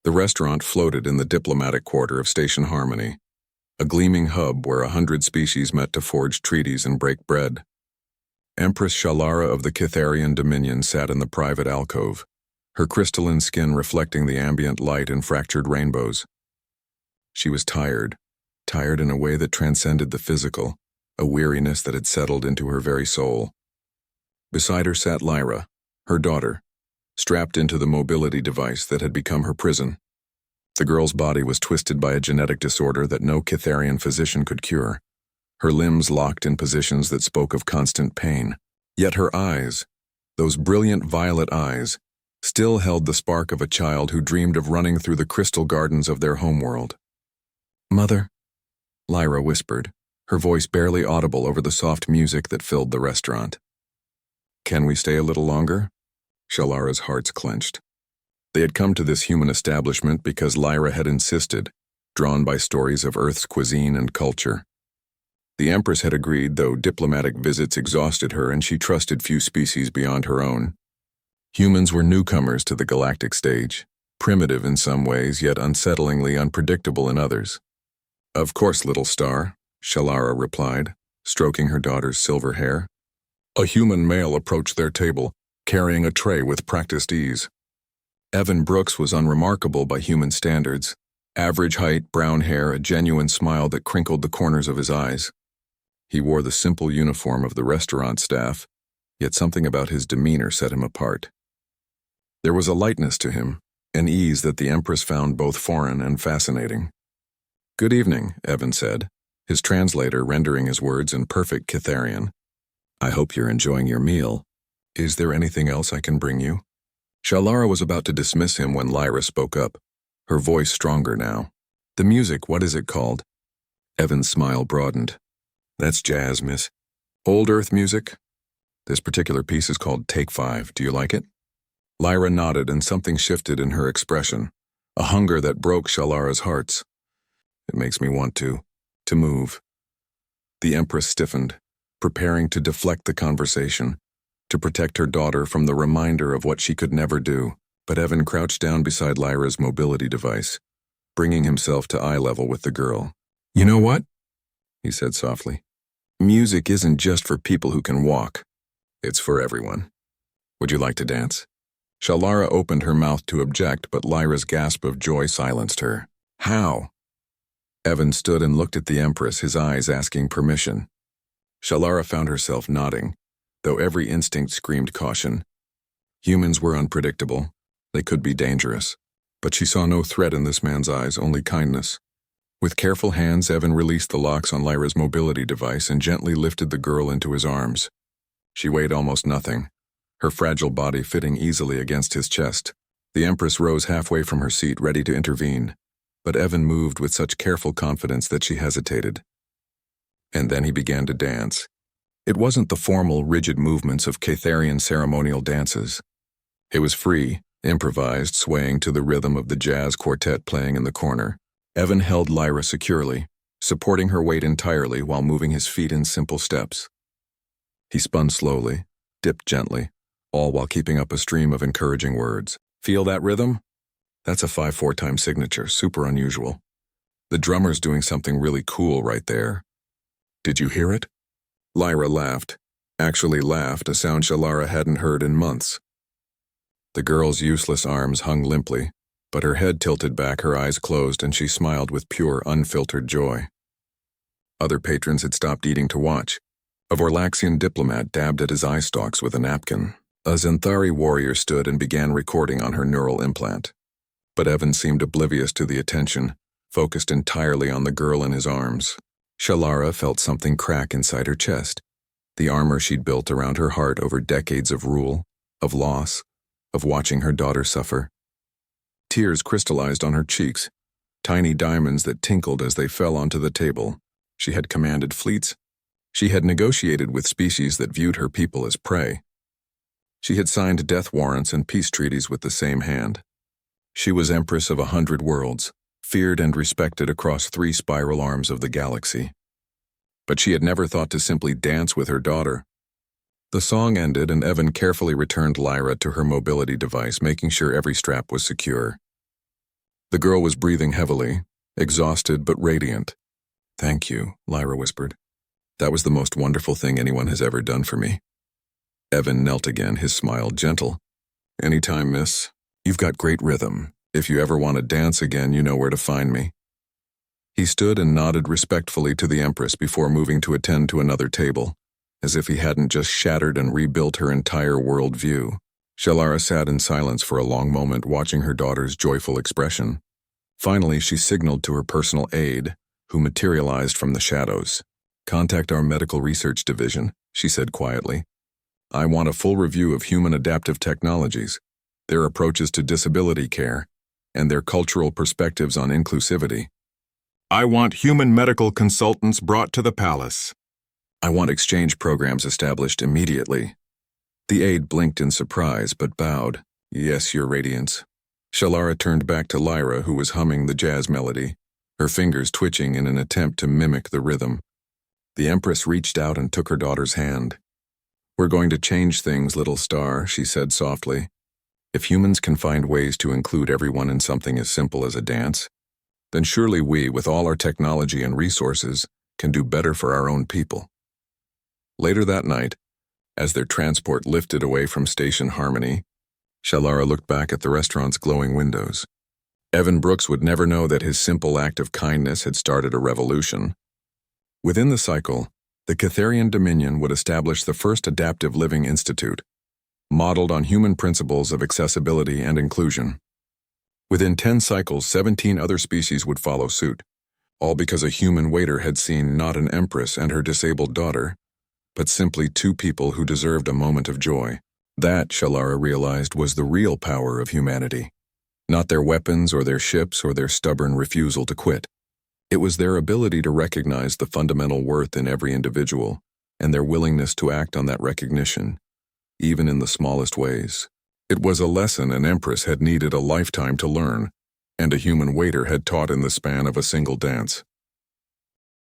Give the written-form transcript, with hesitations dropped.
The restaurant floated in the diplomatic quarter of Station Harmony, a gleaming hub where 100 species met to forge treaties and break bread. Empress Shalara of the Kitharian Dominion sat in the private alcove, her crystalline skin reflecting the ambient light in fractured rainbows. She was tired in a way that transcended the physical, a weariness that had settled into her very soul. Beside her sat Lyra, her daughter, strapped into the mobility device that had become her prison. The girl's body was twisted by a genetic disorder that no Kitharian physician could cure, her limbs locked in positions that spoke of constant pain. Yet her eyes, those brilliant violet eyes, still held the spark of a child who dreamed of running through the crystal gardens of their homeworld. "Mother," Lyra whispered, her voice barely audible over the soft music that filled the restaurant. "Can we stay a little longer?" Shalara's hearts clenched. They had come to this human establishment because Lyra had insisted, drawn by stories of Earth's cuisine and culture. The Empress had agreed, though diplomatic visits exhausted her and she trusted few species beyond her own. Humans were newcomers to the galactic stage, primitive in some ways, yet unsettlingly unpredictable in others. "Of course, little star," Shalara replied, stroking her daughter's silver hair. A human male approached their table, carrying a tray with practiced ease. Evan Brooks was unremarkable by human standards. Average height, brown hair, a genuine smile that crinkled the corners of his eyes. He wore the simple uniform of the restaurant staff, yet something about his demeanor set him apart. There was a lightness to him, an ease that the Empress found both foreign and fascinating. "Good evening," Evan said, his translator rendering his words in perfect Kitharian. "I hope you're enjoying your meal. Is there anything else I can bring you?" Shalara was about to dismiss him when Lyra spoke up, her voice stronger now. "The music, what is it called?" Evan's smile broadened. "That's jazz, miss. Old Earth music? This particular piece is called Take 5. Do you like it?" Lyra nodded and something shifted in her expression, a hunger that broke Shalara's hearts. "It makes me want to move." The Empress stiffened, preparing to deflect the conversation, to protect her daughter from the reminder of what she could never do, but Evan crouched down beside Lyra's mobility device, bringing himself to eye level with the girl. "You know what?" he said softly. "Music isn't just for people who can walk. It's for everyone. Would you like to dance?" Shalara opened her mouth to object, but Lyra's gasp of joy silenced her. "How?" Evan stood and looked at the Empress, his eyes asking permission. Shalara found herself nodding, though every instinct screamed caution. Humans were unpredictable. They could be dangerous. But she saw no threat in this man's eyes, only kindness. With careful hands, Evan released the locks on Lyra's mobility device and gently lifted the girl into his arms. She weighed almost nothing, her fragile body fitting easily against his chest. The Empress rose halfway from her seat, ready to intervene, but Evan moved with such careful confidence that she hesitated. And then he began to dance. It wasn't the formal, rigid movements of Kitharian ceremonial dances. It was free, improvised, swaying to the rhythm of the jazz quartet playing in the corner. Evan held Lyra securely, supporting her weight entirely while moving his feet in simple steps. He spun slowly, dipped gently, all while keeping up a stream of encouraging words. "Feel that rhythm? That's a 5/4 time signature, super unusual. The drummer's doing something really cool right there. Did you hear it?" Lyra laughed, actually laughed, a sound Shalara hadn't heard in months. The girl's useless arms hung limply, but her head tilted back, her eyes closed, and she smiled with pure, unfiltered joy. Other patrons had stopped eating to watch. A Vorlaxian diplomat dabbed at his eye stalks with a napkin. A Xanthari warrior stood and began recording on her neural implant. But Evan seemed oblivious to the attention, focused entirely on the girl in his arms. Shalara felt something crack inside her chest, the armor she'd built around her heart over decades of rule, of loss, of watching her daughter suffer. Tears crystallized on her cheeks, tiny diamonds that tinkled as they fell onto the table. She had commanded fleets. She had negotiated with species that viewed her people as prey. She had signed death warrants and peace treaties with the same hand. She was Empress of 100 worlds, feared and respected across 3 spiral arms of the galaxy. But she had never thought to simply dance with her daughter. The song ended and Evan carefully returned Lyra to her mobility device, making sure every strap was secure. The girl was breathing heavily, exhausted but radiant. "Thank you," Lyra whispered. "That was the most wonderful thing anyone has ever done for me." Evan knelt again, his smile gentle. "Anytime, miss. You've got great rhythm. If you ever want to dance again, you know where to find me." He stood and nodded respectfully to the Empress before moving to attend to another table, as if he hadn't just shattered and rebuilt her entire world view. Shalara sat in silence for a long moment, watching her daughter's joyful expression. Finally, she signaled to her personal aide, who materialized from the shadows. "Contact our medical research division," she said quietly. "I want a full review of human adaptive technologies, their approaches to disability care, and their cultural perspectives on inclusivity. I want human medical consultants brought to the palace. I want exchange programs established immediately." The aide blinked in surprise but bowed. "Yes, Your Radiance." Shalara turned back to Lyra, who was humming the jazz melody, her fingers twitching in an attempt to mimic the rhythm. The Empress reached out and took her daughter's hand. "We're going to change things, little star," she said softly. "If humans can find ways to include everyone in something as simple as a dance, then surely we, with all our technology and resources, can do better for our own people." Later that night, as their transport lifted away from Station Harmony, Shalara looked back at the restaurant's glowing windows. Evan Brooks would never know that his simple act of kindness had started a revolution. Within the cycle, the Catharian Dominion would establish the first adaptive living institute, modeled on human principles of accessibility and inclusion. Within 10 cycles, 17 other species would follow suit, all because a human waiter had seen not an Empress and her disabled daughter, but simply two people who deserved a moment of joy. That, Shalara realized, was the real power of humanity. Not their weapons or their ships or their stubborn refusal to quit. It was their ability to recognize the fundamental worth in every individual and their willingness to act on that recognition, even in the smallest ways. It was a lesson an Empress had needed a lifetime to learn, and a human waiter had taught in the span of a single dance.